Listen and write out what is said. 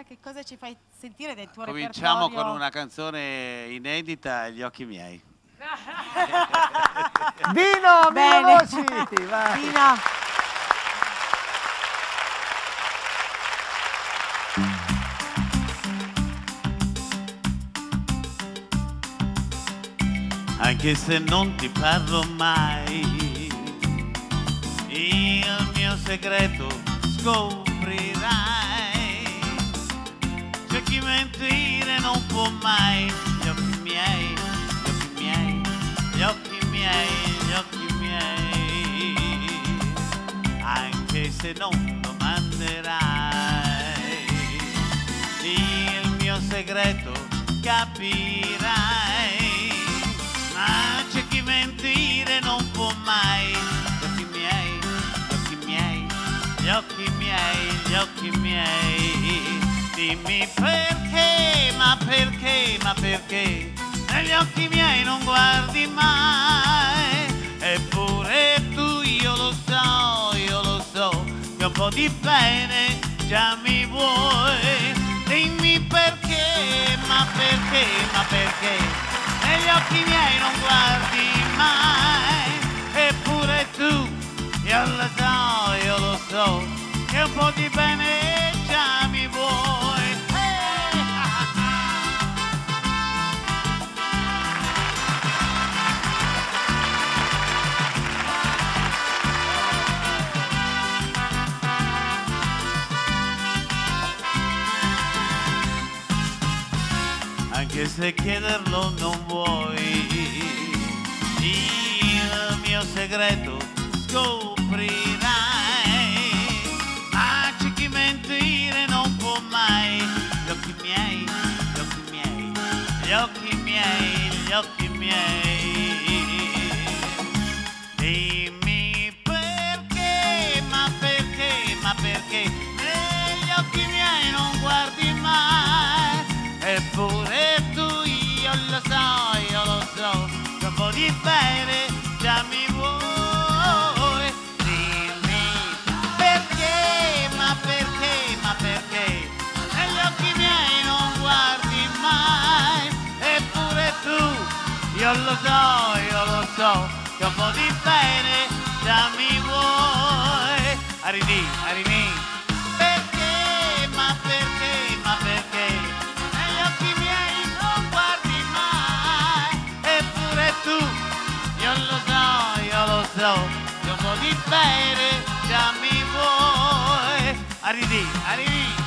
sera che cosa ci fai sentire del tuo Cominciamo repertorio? con una canzone inedita, Gli occhi miei. Dino, mille Bene. voci! Vai. Dino. Anche se non ti parlo mai, il mio segreto scoprirai. C'è chi mentire non può mai. Gli occhi miei, gli occhi miei, gli occhi miei, gli occhi miei. Anche se non domanderai, il mio segreto capirai. Ma c'è chi mentire non può mai. Gli occhi miei, gli occhi miei, gli occhi miei, gli occhi miei. Dimmi perché, ma perché, ma perché negli occhi miei non guardi mai. Eppure tu, io lo so, che un po' di bene già mi vuoi. Dimmi perché, ma perché, ma perché negli occhi miei non guardi mai. Eppure tu, io lo so, che un po' di bene già mi vuoi. Anche se chiederlo non vuoi, il mio segreto scoprirai. Ma c'è chi mentire non può mai. Gli occhi miei, gli occhi miei, gli occhi miei, gli occhi miei. Dimmi perché, ma perché, ma perché negli occhi miei non guardi mai. Eppure tu, io lo so, che un po' di bene già mi vuoi. Dimmi perché, ma perché, ma perché negli occhi miei non guardi mai. Eppure tu, io lo so, che un po' di bene già mi vuoi. Aridì, aridì. Perché, ma perché, ma perché negli occhi miei non guardi mai. Eppure tu, io lo so, che un po' di bene già mi vuoi. Aridì, aridì.